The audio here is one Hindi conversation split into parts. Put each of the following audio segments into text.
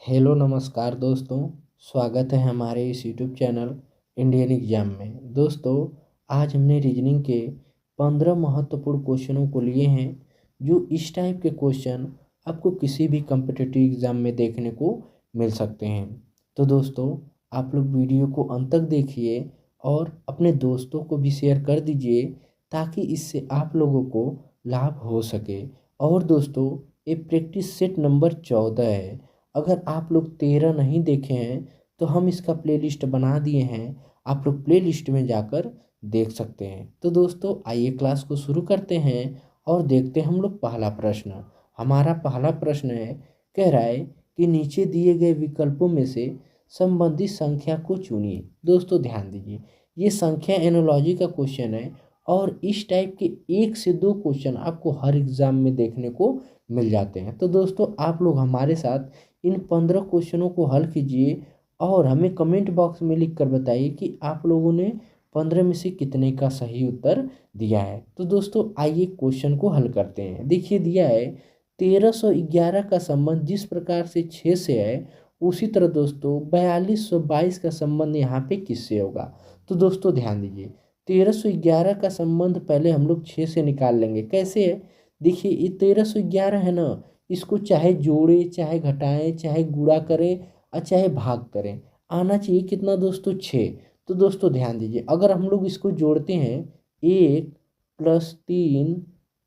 हेलो नमस्कार दोस्तों। स्वागत है हमारे इस यूट्यूब चैनल इंडियन एग्जाम में। दोस्तों, आज हमने रीजनिंग के 15 महत्वपूर्ण क्वेश्चनों को लिए हैं जो इस टाइप के क्वेश्चन आपको किसी भी कम्पिटिटिव एग्ज़ाम में देखने को मिल सकते हैं। तो दोस्तों, आप लोग वीडियो को अंत तक देखिए और अपने दोस्तों को भी शेयर कर दीजिए ताकि इससे आप लोगों को लाभ हो सके। और दोस्तों, ये प्रैक्टिस सेट नंबर 14 है। अगर आप लोग 13 नहीं देखे हैं तो हम इसका प्लेलिस्ट बना दिए हैं, आप लोग प्लेलिस्ट में जाकर देख सकते हैं। तो दोस्तों, आइए क्लास को शुरू करते हैं और देखते हैं हम लोग पहला प्रश्न। हमारा पहला प्रश्न है, कह रहा है कि नीचे दिए गए विकल्पों में से संबंधित संख्या को चुनिए। दोस्तों ध्यान दीजिए, ये संख्या एनोलॉजी का क्वेश्चन है और इस टाइप के 1 से 2 क्वेश्चन आपको हर एग्ज़ाम में देखने को मिल जाते हैं। तो दोस्तों, आप लोग हमारे साथ इन 15 क्वेश्चनों को हल कीजिए और हमें कमेंट बॉक्स में लिख कर बताइए कि आप लोगों ने 15 में से कितने का सही उत्तर दिया है। तो दोस्तों, आइए क्वेश्चन को हल करते हैं। देखिए दिया है 1311 का संबंध जिस प्रकार से 6 से है, उसी तरह दोस्तों 4222 का संबंध यहाँ पे किससे होगा। तो दोस्तों ध्यान दीजिए, 1311 का संबंध पहले हम लोग 6 से निकाल लेंगे। कैसे है, देखिए ये 1311 है ना, इसको चाहे जोड़े चाहे घटाएं चाहे गुणा करें और चाहे भाग करें, आना चाहिए कितना दोस्तों 6। तो दोस्तों ध्यान दीजिए, अगर हम लोग इसको जोड़ते हैं 1 + 3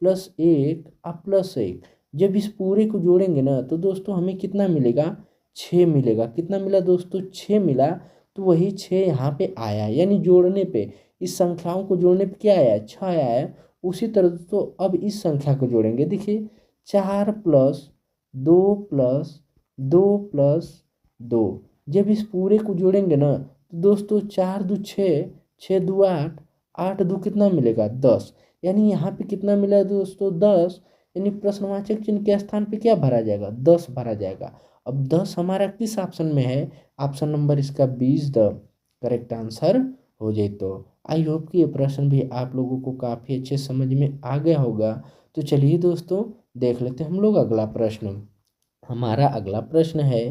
+ 1 और +1, जब इस पूरे को जोड़ेंगे ना तो दोस्तों हमें कितना मिलेगा, 6 मिलेगा। कितना मिला दोस्तों, 6 मिला। तो वही 6 यहाँ पे आया, यानी जोड़ने पे, इस संख्याओं को जोड़ने पे क्या आया, 6 आया है। उसी तरह दोस्तों अब इस संख्या को जोड़ेंगे। देखिए 4 + 2 + 2 + 2, जब इस पूरे को जोड़ेंगे ना तो दोस्तों 4 2 6, 6 2 8, 8 2 कितना मिलेगा 10, यानी यहाँ पे कितना मिला दोस्तों 10। यानी प्रश्नवाचक चिन्ह के स्थान पे क्या भरा जाएगा, 10 भरा जाएगा। अब 10 हमारा किस ऑप्शन में है, ऑप्शन नंबर इसका 20 द करेक्ट आंसर हो जाए। तो आई होप कि ये प्रश्न भी आप लोगों को काफ़ी अच्छे समझ में आ गया होगा। तो चलिए दोस्तों, देख लेते हैं हम लोग अगला प्रश्न। हमारा अगला प्रश्न है,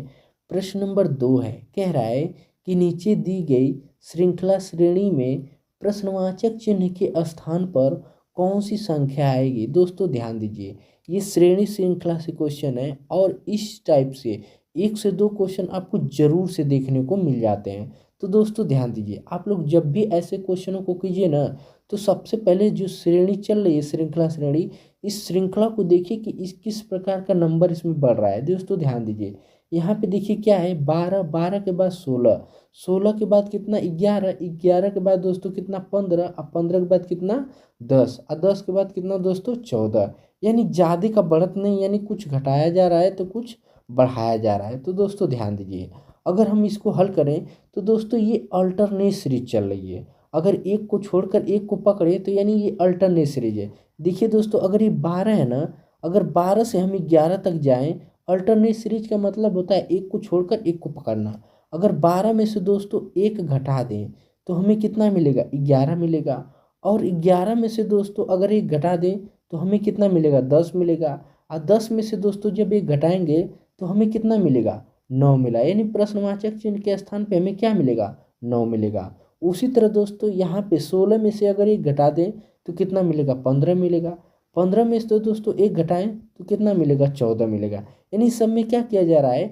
प्रश्न नंबर 2 है। कह रहा है कि नीचे दी गई श्रृंखला श्रेणी में प्रश्नवाचक चिन्ह के स्थान पर कौन सी संख्या आएगी। दोस्तों ध्यान दीजिए, ये श्रेणी श्रृंखला से क्वेश्चन है और इस टाइप से 1 से 2 क्वेश्चन आपको जरूर से देखने को मिल जाते हैं। तो दोस्तों ध्यान दीजिए, आप लोग जब भी ऐसे क्वेश्चनों को कीजिए ना तो सबसे पहले जो श्रेणी चल रही है श्रृंखला श्रेणी, इस श्रृंखला को देखिए कि इस किस प्रकार का नंबर इसमें बढ़ रहा है। दोस्तों ध्यान दीजिए, यहाँ पे देखिए क्या है, 12, 12 के बाद 16, 16 के बाद कितना 11, 11 के बाद दोस्तों कितना 15, और 15 के बाद कितना 10, और 10 के बाद कितना दोस्तों 14। यानी ज़्यादा का बढ़त नहीं, यानी कुछ घटाया जा रहा है तो कुछ बढ़ाया जा रहा है। तो दोस्तों ध्यान दीजिए, अगर हम इसको हल करें तो दोस्तों ये अल्टरनेट सीरीज चल रही है। अगर एक को छोड़कर एक को पकड़े तो यानी ये अल्टरनेट सीरीज है। देखिए दोस्तों, अगर ये 12 है ना, अगर 12 से हम 11 तक जाएं, अल्टरनेट सीरीज का मतलब होता है एक को छोड़कर एक को पकड़ना। अगर 12 में से दोस्तों एक घटा दें तो हमें कितना मिलेगा, 11 मिलेगा। और 11 में से दोस्तों अगर एक घटा दें तो हमें कितना मिलेगा, 10 मिलेगा। और 10 में से दोस्तों जब एक घटाएंगे तो हमें कितना मिलेगा, 9 मिला। यानी प्रश्नवाचक चिन्ह के स्थान पे हमें क्या मिलेगा, 9 मिलेगा। उसी तरह दोस्तों यहाँ पे 16 में से अगर एक घटा दें तो कितना मिलेगा, 15 मिलेगा। 15 में से तो दोस्तों एक घटाएं तो कितना मिलेगा, 14 मिलेगा। यानी सब में क्या किया जा रहा है,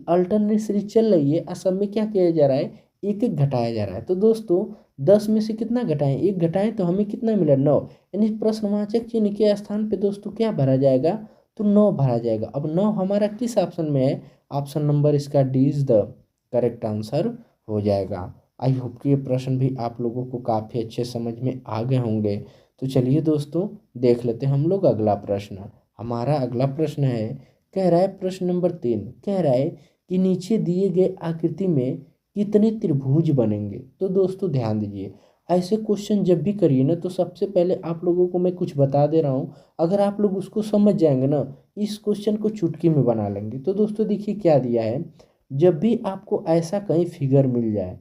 अल्टरनेट सीरीज चल रही है और सब में क्या किया जा रहा है, एक एक घटाया जा रहा है। तो दोस्तों 10 में से कितना घटाएं, एक घटाएं तो हमें कितना मिला, 9। यानी प्रश्नवाचक चिन्ह के स्थान पे दोस्तों क्या भरा जाएगा, तो 9 भरा जाएगा। अब 9 हमारा किस ऑप्शन में है, ऑप्शन नंबर इसका D is the correct answer हो जाएगा। आई होप कि ये प्रश्न भी आप लोगों को काफ़ी अच्छे समझ में आ गए होंगे। तो चलिए दोस्तों, देख लेते हैं हम लोग अगला प्रश्न। हमारा अगला प्रश्न है, कह रहा है प्रश्न नंबर 3, कह रहा है कि नीचे दिए गए आकृति में कितने त्रिभुज बनेंगे। तो दोस्तों ध्यान दीजिए, ऐसे क्वेश्चन जब भी करिए ना तो सबसे पहले आप लोगों को मैं कुछ बता दे रहा हूँ, अगर आप लोग उसको समझ जाएंगे ना इस क्वेश्चन को चुटकी में बना लेंगे। तो दोस्तों देखिए क्या दिया है, जब भी आपको ऐसा कहीं फिगर मिल जाए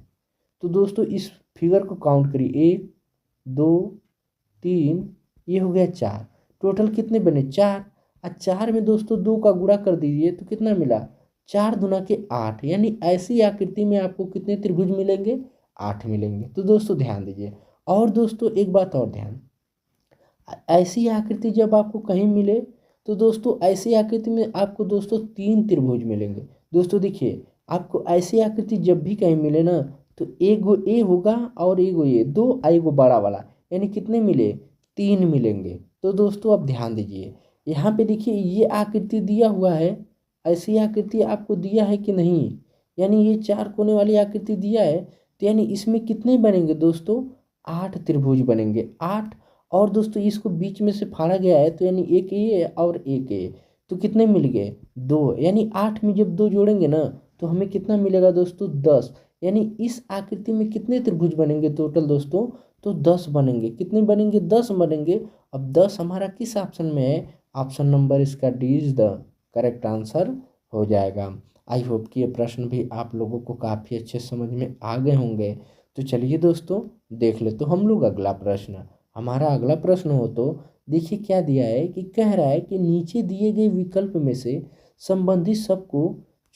तो दोस्तों इस फिगर को काउंट करिए, 1 2 3, ये हो गया 4। टोटल कितने बने, 4। और 4 में दोस्तों 2 का गुणा कर दीजिए तो कितना मिला, 4 दूना के 8, यानी ऐसी आकृति में आपको कितने त्रिभुज मिलेंगे? 8 मिलेंगे। तो दोस्तों ध्यान दीजिए। और दोस्तों एक बात और ध्यान, ऐसी आकृति जब आपको कहीं मिले तो दोस्तों ऐसी आकृति में आपको दोस्तों 3 त्रिभुज मिलेंगे। दोस्तों देखिए, आपको ऐसी आकृति जब भी कहीं मिले ना, तो एक गो ए होगा और एक गो ए, दो आई गो बड़ा वाला, यानी कितने मिले? 3 मिलेंगे। तो दोस्तों अब ध्यान दीजिए, यहाँ पे देखिए ये आकृति दिया हुआ है, ऐसी आकृति आपको दिया है कि नहीं? यानी ये 4 कोने वाली आकृति दिया है, तो यानी इसमें कितने बनेंगे दोस्तों? 8 त्रिभुज बनेंगे, 8। और दोस्तों इसको बीच में से फाड़ा गया है, तो यानी एक ये और एक ये, तो कितने मिल गए? 2। यानी 8 में जब 2 जोड़ेंगे ना, तो हमें कितना मिलेगा दोस्तों? 10। यानी इस आकृति में कितने त्रिभुज बनेंगे टोटल दोस्तों? तो 10 बनेंगे। कितने बनेंगे? 10 बनेंगे। अब 10 हमारा किस ऑप्शन में है? ऑप्शन नंबर इसका D is the correct answer हो जाएगा। आई होप कि ये प्रश्न भी आप लोगों को काफ़ी अच्छे समझ में आ गए होंगे। तो चलिए दोस्तों देख ले तो हम लोग अगला प्रश्न। हमारा अगला प्रश्न हो तो देखिए क्या दिया है कि कह रहा है कि नीचे दिए गए विकल्प में से संबंधित सबको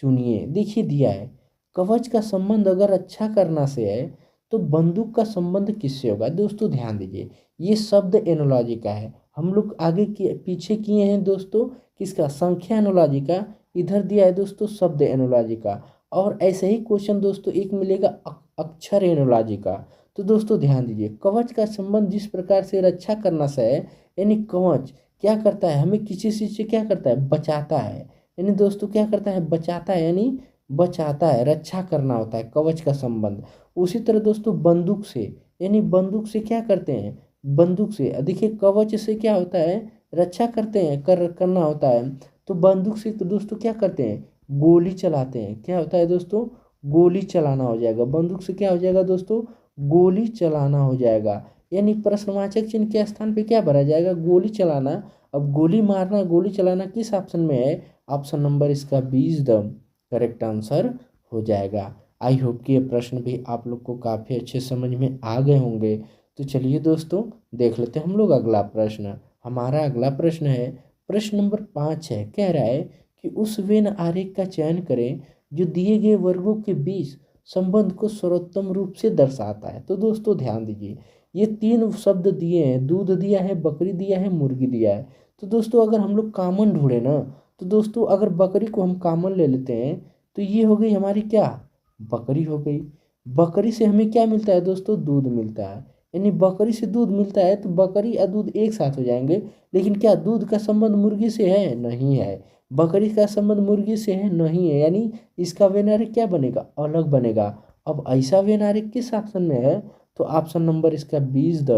चुनिए। देखिए दिया है, कवच का संबंध अगर अच्छा करना से है तो बंदूक का संबंध किससे होगा? दोस्तों ध्यान दीजिए, ये शब्द एनोलॉजी का है। हम लोग आगे के पीछे किए हैं दोस्तों किसका? संख्या एनोलॉजी का। इधर दिया है दोस्तों शब्द एनोलॉजी का। और ऐसे ही क्वेश्चन दोस्तों एक मिलेगा अक्षर एनोलॉजी का। तो दोस्तों ध्यान दीजिए, कवच का संबंध जिस प्रकार से रक्षा करना से है, यानी कवच क्या करता है? हमें किसी चीज़ से क्या करता है? बचाता है। यानी दोस्तों क्या करता है? बचाता है, यानी बचाता है, रक्षा करना होता है कवच का संबंध। उसी तरह दोस्तों बंदूक से, यानी बंदूक से क्या करते हैं? बंदूक से देखिए कवच से क्या होता है? रक्षा करते हैं, करना होता है। तो बंदूक से तो दोस्तों क्या करते हैं? गोली चलाते हैं। क्या होता है दोस्तों? गोली चलाना हो जाएगा। बंदूक से क्या हो जाएगा दोस्तों? गोली चलाना हो जाएगा। यानी प्रश्नवाचक चिन्ह के स्थान पे क्या भरा जाएगा? गोली चलाना। अब गोली मारना, गोली चलाना किस ऑप्शन में है? ऑप्शन नंबर इसका B is the correct answer हो जाएगा। आई होप कि ये प्रश्न भी आप लोग को काफ़ी अच्छे समझ में आ गए होंगे। तो चलिए दोस्तों देख लेते हैं हम लोग अगला प्रश्न। हमारा अगला प्रश्न है, प्रश्न नंबर 5 है। कह रहा है कि उस वेन आरेख का चयन करें जो दिए गए वर्गों के बीच संबंध को सर्वोत्तम रूप से दर्शाता है। तो दोस्तों ध्यान दीजिए, ये 3 शब्द दिए हैं, दूध दिया है, बकरी दिया है, मुर्गी दिया है। तो दोस्तों अगर हम लोग कॉमन ढूंढे ना, तो दोस्तों अगर बकरी को हम कॉमन ले लेते हैं, तो ये हो गई हमारी क्या? बकरी हो गई। बकरी से हमें क्या मिलता है दोस्तों? दूध मिलता है। यानी बकरी से दूध मिलता है, तो बकरी और दूध एक साथ हो जाएंगे। लेकिन क्या दूध का संबंध मुर्गी से है? नहीं है। बकरी का संबंध मुर्गी से है? नहीं है। यानी इसका वेन आरेख क्या बनेगा? अलग बनेगा। अब ऐसा वेन आरेख किस ऑप्शन में है? तो ऑप्शन नंबर इसका B is the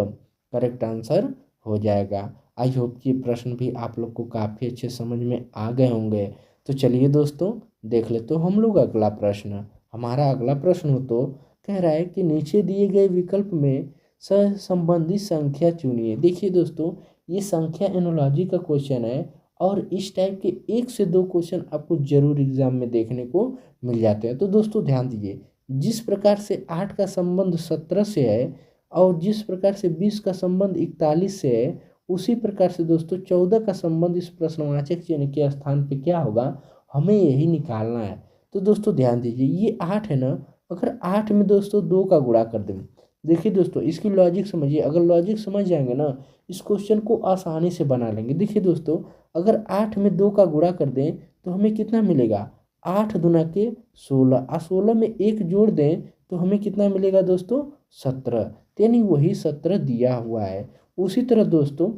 correct answer हो जाएगा। आई होप कि प्रश्न भी आप लोग को काफ़ी अच्छे समझ में आ गए होंगे। तो चलिए दोस्तों देख ले तो हम लोग अगला प्रश्न। हमारा अगला प्रश्न हो तो कह रहा है कि नीचे दिए गए विकल्प में सहसंबंधित संख्या चुनिए। देखिए दोस्तों, ये संख्या एनोलॉजी का क्वेश्चन है और इस टाइप के 1 से 2 क्वेश्चन आपको जरूर एग्जाम में देखने को मिल जाते हैं। तो दोस्तों ध्यान दीजिए, जिस प्रकार से 8 का संबंध 17 से है और जिस प्रकार से 20 का संबंध 41 से है, उसी प्रकार से दोस्तों 14 का संबंध इस प्रश्नवाचक चिन्ह के स्थान पे क्या होगा? हमें यही निकालना है। तो दोस्तों ध्यान दीजिए, ये 8 है ना, अगर 8 में दोस्तों 2 का गुणा कर दें, देखिए दोस्तों इसकी लॉजिक समझिए। अगर लॉजिक समझ जाएंगे ना, इस क्वेश्चन को आसानी से बना लेंगे। देखिए दोस्तों, अगर 8 में 2 का गुणा कर दें तो हमें कितना मिलेगा? 8 दूना के 16, और 16 में 1 जोड़ दें तो हमें कितना मिलेगा दोस्तों? 17। यानी वही 17 दिया हुआ है। उसी तरह दोस्तों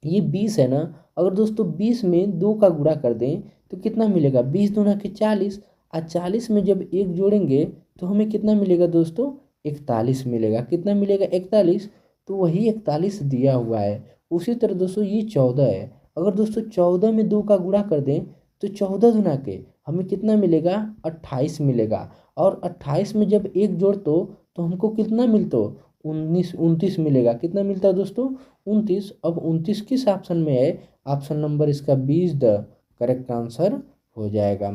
ये 20 है ना, अगर दोस्तों 20 में 2 का गुणा कर दें तो कितना मिलेगा? 20 दूना के 40, और 40 में जब 1 जोड़ेंगे तो हमें कितना मिलेगा दोस्तों? 41 मिलेगा। कितना मिलेगा? 41। तो वही 41 दिया हुआ है। उसी तरह दोस्तों ये 14 है। अगर दोस्तों 14 में 2 का गुणा कर दें तो 14 गुना के हमें कितना मिलेगा? 28 मिलेगा। और 28 में जब 1 जोड़ तो हमको कितना मिलता? 29 मिलेगा। कितना मिलता है दोस्तों? 29। अब 29 किस ऑप्शन में है? ऑप्शन नंबर इसका B is the correct answer हो जाएगा।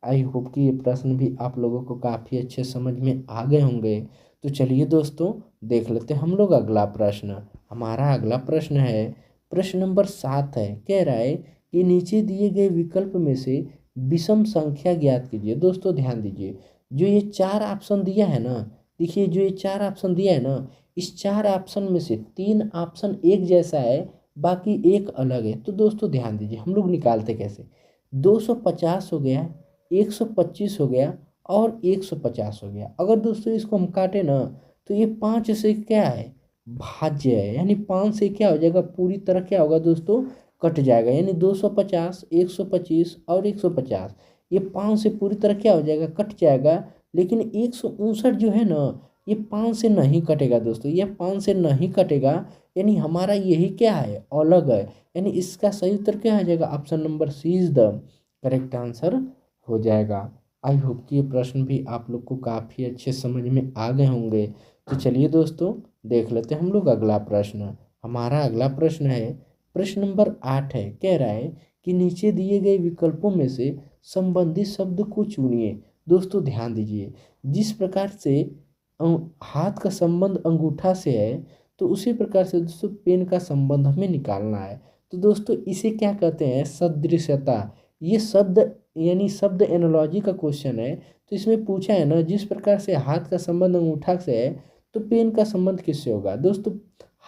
आई होप कि ये प्रश्न भी आप लोगों को काफ़ी अच्छे समझ में आ गए होंगे। तो चलिए दोस्तों देख लेते हैं हम लोग अगला प्रश्न। हमारा अगला प्रश्न है, प्रश्न नंबर 7 है। कह रहा है कि नीचे दिए गए विकल्प में से विषम संख्या ज्ञात कीजिए। दोस्तों ध्यान दीजिए, जो ये 4 ऑप्शन दिया है ना, देखिए जो ये 4 ऑप्शन दिया है ना, इस 4 ऑप्शन में से 3 ऑप्शन एक जैसा है, बाकी एक अलग है। तो दोस्तों ध्यान दीजिए, हम लोग निकालते कैसे, 250 हो गया, 125 हो गया और 150 हो गया। अगर दोस्तों इसको हम काटे ना, तो ये 5 से क्या है, भाज्य है, यानी 5 से क्या हो जाएगा, पूरी तरह क्या होगा दोस्तों, कट जाएगा। यानी 250, 125 और 150, ये 5 से पूरी तरह क्या हो जाएगा, कट जाएगा। लेकिन 159 जो है ना, ये 5 से नहीं कटेगा दोस्तों, ये 5 से नहीं कटेगा, यानी हमारा यही क्या है, अलग है। यानी इसका सही उत्तर क्या हो जाएगा, option number C is the correct answer हो जाएगा। आई होप कि ये प्रश्न भी आप लोग को काफ़ी अच्छे समझ में आ गए होंगे। तो चलिए दोस्तों देख लेते हैं हम लोग अगला प्रश्न। हमारा अगला प्रश्न है, प्रश्न नंबर 8 है, कह रहा है कि नीचे दिए गए विकल्पों में से संबंधित शब्द को चुनिए। दोस्तों ध्यान दीजिए, जिस प्रकार से हाथ का संबंध अंगूठा से है, तो उसी प्रकार से दोस्तों पेन का संबंध हमें निकालना है। तो दोस्तों इसे क्या कहते हैं, सदृश्यता। ये शब्द यानी शब्द एनालॉजी का क्वेश्चन है। तो इसमें पूछा है ना, जिस प्रकार से हाथ का संबंध अंगूठा से है, तो पेन का संबंध किससे होगा। दोस्तों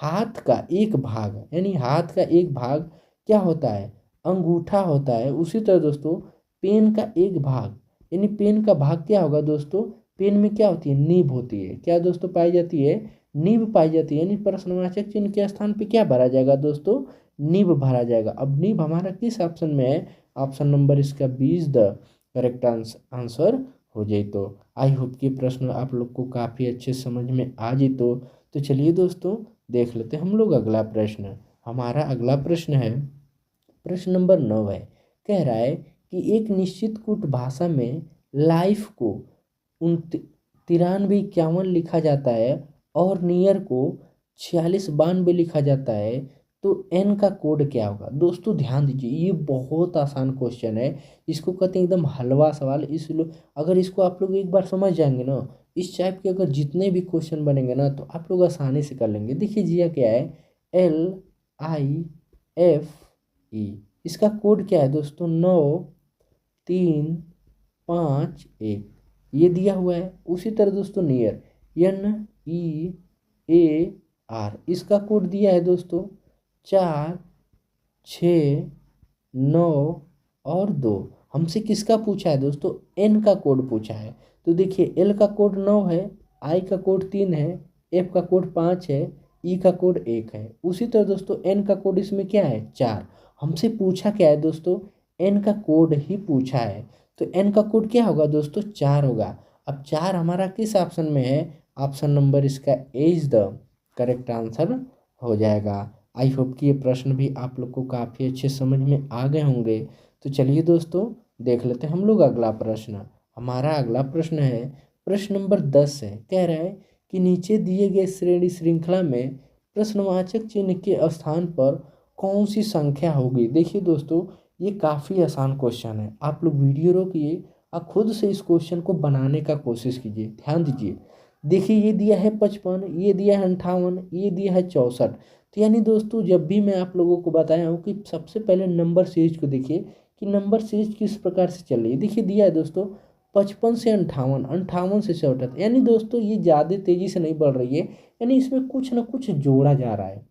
हाथ का एक भाग, यानी हाथ का एक भाग क्या होता है, अंगूठा होता है। उसी तरह दोस्तों पेन का एक भाग, यानी पेन का भाग क्या होगा दोस्तों, पेन में क्या होती है, नीब होती है। क्या दोस्तों पाई जाती है, नीब पाई जाती है। यानी प्रश्नवाचक चिन्ह के स्थान पे क्या भरा जाएगा दोस्तों, नीब भरा जाएगा। अब नीब हमारा किस ऑप्शन में है, ऑप्शन नंबर इसका 20 द करेक्ट आंसर हो जाए। तो आई होप कि प्रश्न आप लोग को काफ़ी अच्छे समझ में आ जाए। तो चलिए दोस्तों देख लेते हैं हम लोग अगला प्रश्न। हमारा अगला प्रश्न है, प्रश्न नंबर 9 है, कह रहा है कि एक निश्चित कूट भाषा में लाइफ को 93 51 लिखा जाता है और नियर को 46 92 लिखा जाता है, तो एन का कोड क्या होगा। दोस्तों ध्यान दीजिए, ये बहुत आसान क्वेश्चन है, इसको कहते हैं एकदम हलवा सवाल। इसलिए अगर इसको आप लोग एक बार समझ जाएंगे ना, इस टाइप के अगर जितने भी क्वेश्चन बनेंगे ना, तो आप लोग आसानी से कर लेंगे। देखिए जिया क्या है, LIFE, इसका कोड क्या है दोस्तों, 9351, ये दिया हुआ है। उसी तरह दोस्तों नियर, NEAR, इसका कोड दिया है दोस्तों 4 6 9 और 2। हमसे किसका पूछा है दोस्तों, एन का कोड पूछा है। तो देखिए एल का कोड 9 है, आई का कोड 3 है, एफ का कोड 5 है, ई का कोड 1 है। उसी तरह दोस्तों एन का कोड इसमें क्या है, 4। हमसे पूछा क्या है दोस्तों, एन का कोड ही पूछा है। तो एन का कोड क्या होगा दोस्तों, 4 होगा। अब 4 हमारा किस ऑप्शन में है, ऑप्शन नंबर इसका ए इज द करेक्ट आंसर हो जाएगा। आई होप कि ये प्रश्न भी आप लोग को काफ़ी अच्छे समझ में आ गए होंगे। तो चलिए दोस्तों देख लेते हैं हम लोग अगला प्रश्न। हमारा अगला प्रश्न है, प्रश्न नंबर 10 है, कह रहा है कि नीचे दिए गए श्रेणी श्रृंखला में प्रश्नवाचक चिन्ह के स्थान पर कौन सी संख्या होगी। देखिए दोस्तों ये काफ़ी आसान क्वेश्चन है, आप लोग वीडियो रोकिए और खुद से इस क्वेश्चन को बनाने का कोशिश कीजिए। ध्यान दीजिए, देखिए ये दिया है 55, ये दिया है 58, ये दिया है 64। तो यानी दोस्तों जब भी मैं आप लोगों को बताया हूँ कि सबसे पहले नंबर सीरीज को देखिए कि नंबर सीरीज किस प्रकार से चल रही है। देखिए दिया है दोस्तों 55 से 58, 58 से 64, यानी दोस्तों ये ज़्यादा तेज़ी से नहीं बढ़ रही है, यानी इसमें कुछ ना कुछ जोड़ा जा रहा है।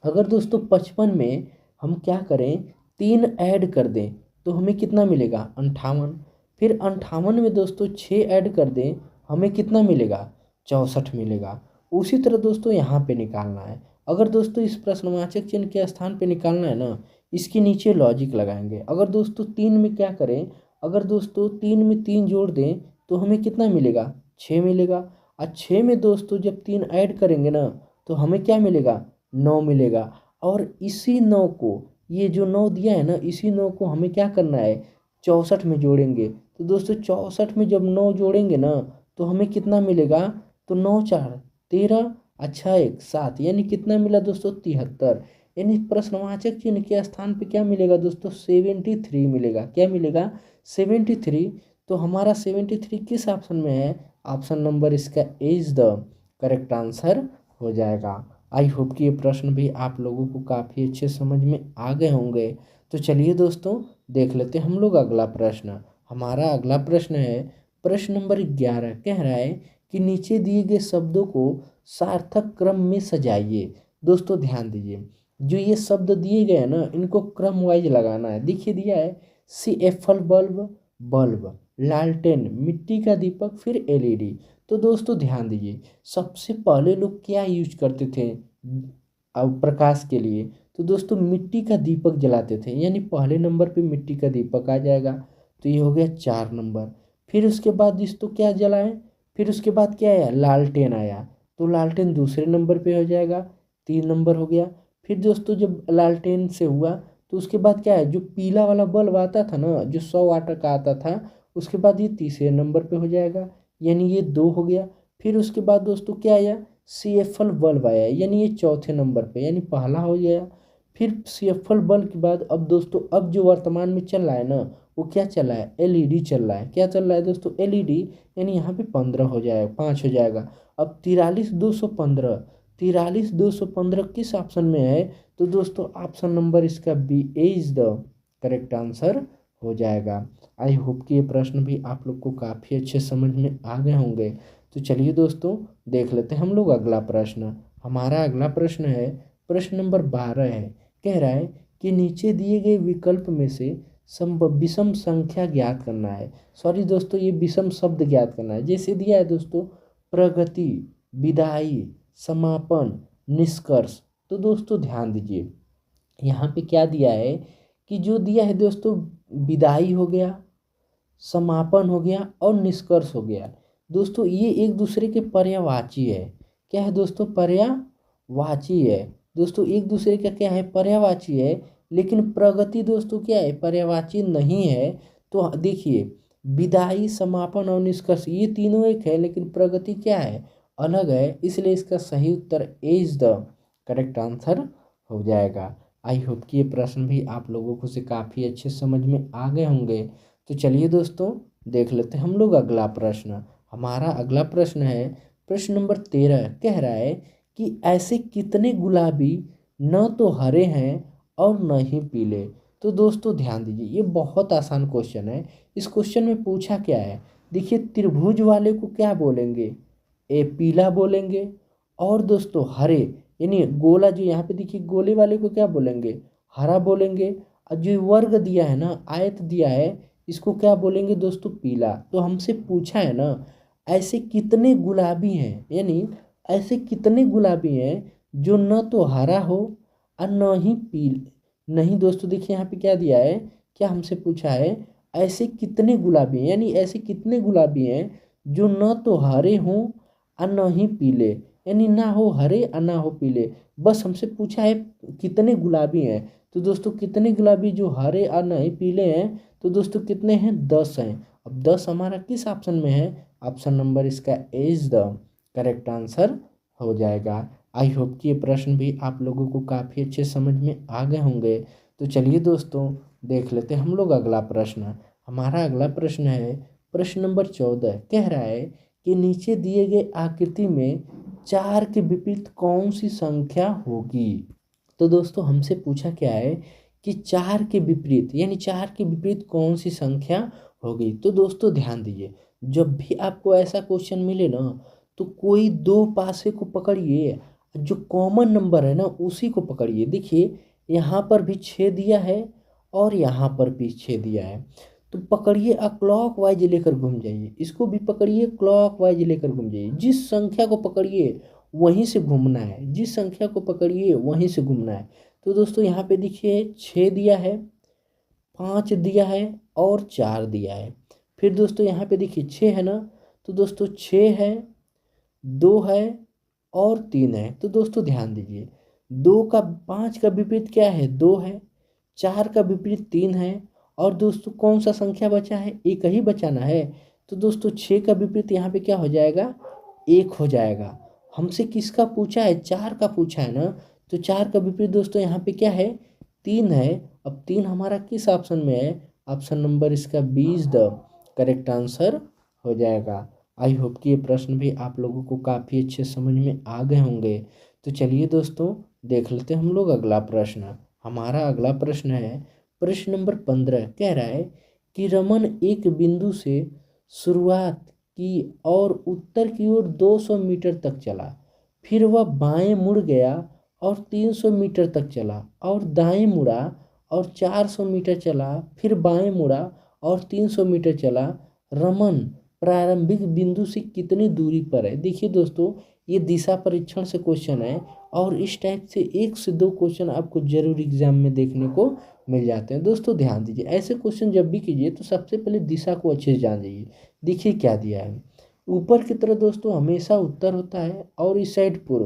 अगर दोस्तों 55 में हम क्या करें, 3 ऐड कर दें तो हमें कितना मिलेगा, 58। फिर 58 में दोस्तों 6 ऐड कर दें, हमें कितना मिलेगा, 64 मिलेगा। उसी तरह दोस्तों यहाँ पे निकालना है। अगर दोस्तों इस प्रश्नवाचक चिन्ह के स्थान पे निकालना है ना, इसके नीचे लॉजिक लगाएंगे। अगर दोस्तों 3 में क्या करें, अगर दोस्तों 3 में 3 जोड़ दें तो हमें कितना मिलेगा, 6 मिलेगा। और 6 में दोस्तों जब 3 ऐड करेंगे ना, तो हमें क्या मिलेगा, 9 मिलेगा। और इसी 9 को, ये जो 9 दिया है ना, इसी 9 को हमें क्या करना है, 64 में जोड़ेंगे। तो दोस्तों 64 में जब 9 जोड़ेंगे ना, तो हमें कितना मिलेगा, तो 9 4 13, अच्छा 1 7, यानी कितना मिला दोस्तों, 73। यानी प्रश्नवाचक चिन्ह के स्थान पे क्या मिलेगा दोस्तों, 73 मिलेगा। क्या मिलेगा, 73। तो हमारा 73 किस ऑप्शन में है, ऑप्शन नंबर इसका ए इज द करेक्ट आंसर हो जाएगा। आई होप कि ये प्रश्न भी आप लोगों को काफ़ी अच्छे समझ में आ गए होंगे। तो चलिए दोस्तों देख लेते हैं हम लोग अगला प्रश्न। हमारा अगला प्रश्न है प्रश्न नंबर 11। कह रहा है कि नीचे दिए गए शब्दों को सार्थक क्रम में सजाइए। दोस्तों ध्यान दीजिए, जो ये शब्द दिए गए हैं ना, इनको क्रम वाइज लगाना है। देखिए दिया है CFL बल्ब, बल्ब, लालटेन, मिट्टी का दीपक, फिर LED। तो दोस्तों ध्यान दीजिए, सबसे पहले लोग क्या यूज करते थे अब प्रकाश के लिए? तो दोस्तों मिट्टी का दीपक जलाते थे, यानी पहले नंबर पे मिट्टी का दीपक आ जाएगा। तो ये हो गया 4 नंबर। फिर उसके बाद दोस्तों क्या जलाएं? फिर उसके बाद क्या आया? लालटेन आया। तो लालटेन दूसरे नंबर पे हो जाएगा, 3 नंबर हो गया। फिर दोस्तों जब लालटेन से हुआ तो उसके बाद क्या है? जो पीला वाला बल्ब आता था ना, जो 100 वाट का आता था, उसके बाद ये तीसरे नंबर पे हो जाएगा, यानी ये 2 हो गया। फिर उसके बाद दोस्तों क्या आया? CFL बल्ब आया, यानी ये चौथे नंबर पे, यानी पहला हो गया। फिर CFL बल्ब के बाद अब दोस्तों अब जो वर्तमान में चल रहा है ना, वो क्या चल रहा है? LED चल रहा है। क्या चल रहा है दोस्तों? LED, यानी यहाँ पे 15 हो जाएगा, 5 हो जाएगा। अब 43,215, 43,215 किस ऑप्शन में है? तो दोस्तों ऑप्शन नंबर इसका B is the correct answer हो जाएगा। आई होप कि ये प्रश्न भी आप लोग को काफ़ी अच्छे समझ में आ गए होंगे। तो चलिए दोस्तों देख लेते हैं हम लोग अगला प्रश्न। हमारा अगला प्रश्न है प्रश्न नंबर 12 है। कह रहा है कि नीचे दिए गए विकल्प में से विषम संख्या ज्ञात करना है। सॉरी दोस्तों, ये विषम शब्द ज्ञात करना है। जैसे दिया है दोस्तों प्रगति, विदाई, समापन, निष्कर्ष। तो दोस्तों ध्यान दीजिए, यहाँ पे क्या दिया है कि जो दिया है दोस्तों विदाई हो गया, समापन हो गया और निष्कर्ष हो गया। दोस्तों ये एक दूसरे के पर्यायवाची है। क्या है दोस्तों? पर्यायवाची है। दोस्तों एक दूसरे का क्या है? पर्यायवाची है। लेकिन प्रगति दोस्तों क्या है? पर्यायवाची नहीं है। तो देखिए विदाई, समापन और निष्कर्ष ये तीनों एक है, लेकिन प्रगति क्या है? अलग है। इसलिए इसका सही उत्तर ए इज द करेक्ट आंसर हो जाएगा। आई होप कि ये प्रश्न भी आप लोगों को से काफ़ी अच्छे समझ में आ गए होंगे। तो चलिए दोस्तों देख लेते हैं हम लोग अगला प्रश्न। हमारा अगला प्रश्न है प्रश्न नंबर 13। कह रहा है कि ऐसे कितने गुलाबी न तो हरे हैं और न ही पीले? तो दोस्तों ध्यान दीजिए, ये बहुत आसान क्वेश्चन है। इस क्वेश्चन में पूछा क्या है? देखिए त्रिभुज वाले को क्या बोलेंगे? पीला बोलेंगे। और दोस्तों हरे, यानी गोला जो यहाँ पे देखिए गोले वाले को क्या बोलेंगे? हरा बोलेंगे। और जो वर्ग दिया है ना, आयत दिया है, इसको क्या बोलेंगे दोस्तों? पीला। तो हमसे पूछा है ना ऐसे कितने गुलाबी हैं, यानी ऐसे कितने गुलाबी हैं जो न तो हरा हो और न ही नहीं दोस्तों देखिए यहाँ पे क्या दिया है, क्या हमसे पूछा है? ऐसे कितने गुलाबी हैं, यानी ऐसे कितने गुलाबी हैं जो न तो हरे हों और न ही पीले, यानी ना हो हरे और ना हो पीले। बस हमसे पूछा है कितने गुलाबी हैं। तो दोस्तों कितने गुलाबी जो हरे और न ही पीले हैं? तो दोस्तों कितने हैं? 10 हैं। अब 10 हमारा किस ऑप्शन में है? ऑप्शन नंबर इसका ए इज द करेक्ट आंसर हो जाएगा। आई होप कि ये प्रश्न भी आप लोगों को काफ़ी अच्छे समझ में आ गए होंगे। तो चलिए दोस्तों देख लेते हैं हम लोग अगला प्रश्न। हमारा अगला प्रश्न है प्रश्न नंबर 14। कह रहा है कि नीचे दिए गए आकृति में 4 के विपरीत कौन सी संख्या होगी? तो दोस्तों हमसे पूछा क्या है कि 4 के विपरीत, यानी 4 के विपरीत कौन सी संख्या होगी? तो दोस्तों ध्यान दीजिए, जब भी आपको ऐसा क्वेश्चन मिले ना, तो कोई दो पासे को पकड़िए, जो कॉमन नंबर है ना उसी को पकड़िए। देखिए यहाँ पर भी 6 दिया है और यहाँ पर भी 6 दिया है, तो पकड़िए और क्लॉक वाइज लेकर घूम जाइए। इसको भी पकड़िए, क्लॉक वाइज लेकर घूम जाइए। जिस संख्या को पकड़िए वहीं से घूमना है, जिस संख्या को पकड़िए वहीं से घूमना है। तो दोस्तों यहाँ पे देखिए 6 दिया है, 5 दिया है और 4 दिया है। फिर दोस्तों यहाँ पे देखिए 6 है ना, तो दोस्तों 6 है, 2 है और 3 है। तो दोस्तों ध्यान दीजिए, 5 का विपरीत क्या है? 2 है। 4 का विपरीत 3 है। और दोस्तों कौन सा संख्या बचा है? एक ही बचाना है। तो दोस्तों 6 का विपरीत यहाँ पे क्या हो जाएगा? 1 हो जाएगा। हमसे किसका पूछा है? 4 का पूछा है ना, तो 4 का विपरीत दोस्तों यहाँ पे क्या है? 3 है। अब 3 हमारा किस ऑप्शन में है? ऑप्शन नंबर इसका B is the correct answer हो जाएगा। आई होप कि ये प्रश्न भी आप लोगों को काफ़ी अच्छे समझ में आ गए होंगे। तो चलिए दोस्तों देख लेते हैं हम लोग अगला प्रश्न। हमारा अगला प्रश्न है प्रश्न नंबर 15 कह रहा है कि रमन एक बिंदु से शुरुआत की और उत्तर की ओर 200 मीटर तक चला, फिर वह बाएं मुड़ गया और 300 मीटर तक चला और दाएं मुड़ा और 400 मीटर चला, फिर बाएं मुड़ा और 300 मीटर चला। रमन प्रारंभिक बिंदु से कितनी दूरी पर है। देखिए दोस्तों, ये दिशा परीक्षण से क्वेश्चन है और इस टाइप से 1 से 2 क्वेश्चन आपको जरूर एग्जाम में देखने को मिल जाते हैं। दोस्तों ध्यान दीजिए, ऐसे क्वेश्चन जब भी कीजिए तो सबसे पहले दिशा को अच्छे से जान लीजिए। देखिए क्या दिया है, ऊपर की तरफ दोस्तों हमेशा उत्तर होता है और इस साइड पूर्व,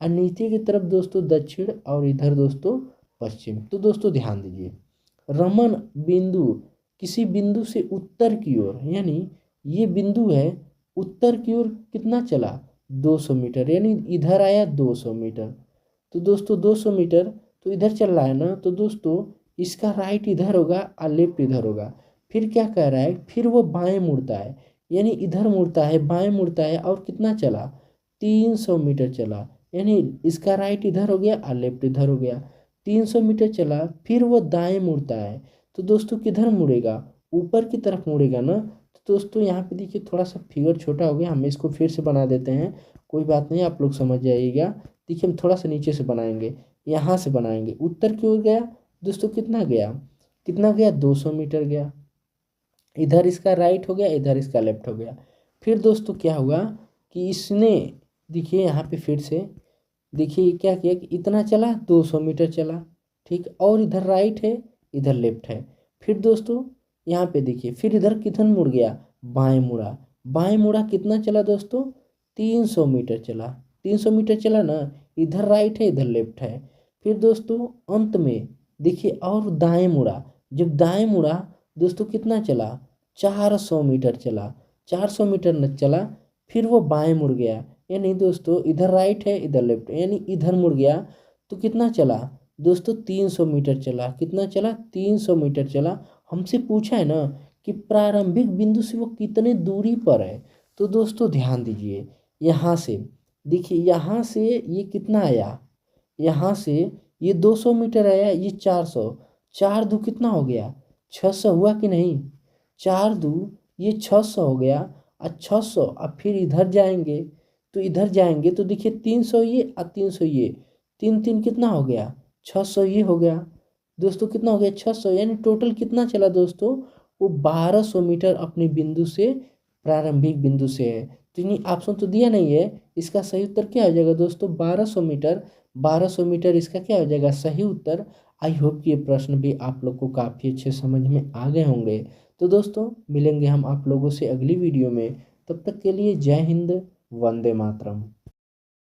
और नीचे की तरफ दोस्तों दक्षिण और इधर दोस्तों पश्चिम। तो दोस्तों ध्यान दीजिए, रमन बिंदु किसी बिंदु से उत्तर की ओर, यानी ये बिंदु है, उत्तर की ओर कितना चला 200 मीटर, यानी इधर आया 200 मीटर। तो दोस्तों 200 मीटर तो इधर चल रहा है ना, तो दोस्तों इसका राइट इधर होगा और लेफ्ट इधर होगा। फिर क्या कह रहा है, फिर वो बाएं मुड़ता है, यानी इधर मुड़ता है, बाएं मुड़ता है और कितना चला 300 मीटर चला, यानी इसका राइट इधर हो गया और लेफ्ट इधर हो गया। 300 मीटर चला, फिर वो दाएं मुड़ता है, तो दोस्तों किधर मुड़ेगा, ऊपर की तरफ मुड़ेगा ना। तो दोस्तों यहाँ पे देखिए थोड़ा सा फिगर छोटा हो गया, हम इसको फिर से बना देते हैं, कोई बात नहीं, आप लोग समझ जाइएगा। देखिए हम थोड़ा सा नीचे से बनाएंगे, यहाँ से बनाएंगे, उत्तर की ओर गया दोस्तों, कितना गया, कितना गया 200 मीटर गया, इधर इसका राइट हो गया, इधर इसका लेफ्ट हो गया। फिर दोस्तों क्या हुआ कि इसने, देखिए यहाँ पे फिर से देखिए क्या किया कि इतना चला 200 मीटर चला, ठीक, और इधर राइट है इधर लेफ्ट है। फिर दोस्तों यहाँ पे देखिए, फिर इधर किधर मुड़ गया, बाएं मुड़ा, बाएं मुड़ा कितना चला दोस्तों 300 मीटर चला, 300 मीटर चला ना, इधर राइट है इधर लेफ्ट है। फिर दोस्तों अंत में देखिए और दाएं मुड़ा, जब दाएं मुड़ा दोस्तों कितना चला 400 मीटर चला, 400 मीटर न चला, फिर वो बाएं मुड़ गया, यानी दोस्तों इधर राइट है इधर लेफ्ट है, यानी इधर मुड़ गया, तो कितना चला दोस्तों 300 मीटर चला, कितना चला 300 मीटर चला। हमसे पूछा है ना कि प्रारंभिक बिंदु से वो कितने दूरी पर है। तो दोस्तों ध्यान दीजिए, यहाँ से देखिए, यहाँ से ये कितना आया, यहाँ से ये 200 मीटर आया, ये 400, 4 दू कितना हो गया 600 हुआ कि नहीं, 4 दू ये 600 हो गया, और 600 अब फिर इधर जाएंगे, तो इधर जाएंगे तो देखिए 300 ये और 300 ये, 3 3 कितना हो गया 600 ये हो गया दोस्तों, कितना हो गया 600, यानी टोटल कितना चला दोस्तों, वो 1200 मीटर अपने बिंदु से, प्रारंभिक बिंदु से है। तो यानी ऑप्शन तो दिया नहीं है, इसका सही उत्तर क्या हो जाएगा दोस्तों 1200 मीटर, 1200 मीटर इसका क्या हो जाएगा सही उत्तर। आई होप कि ये प्रश्न भी आप लोग को काफ़ी अच्छे समझ में आ गए होंगे। तो दोस्तों मिलेंगे हम आप लोगों से अगली वीडियो में, तब तक के लिए जय हिंद, वंदे मातरम।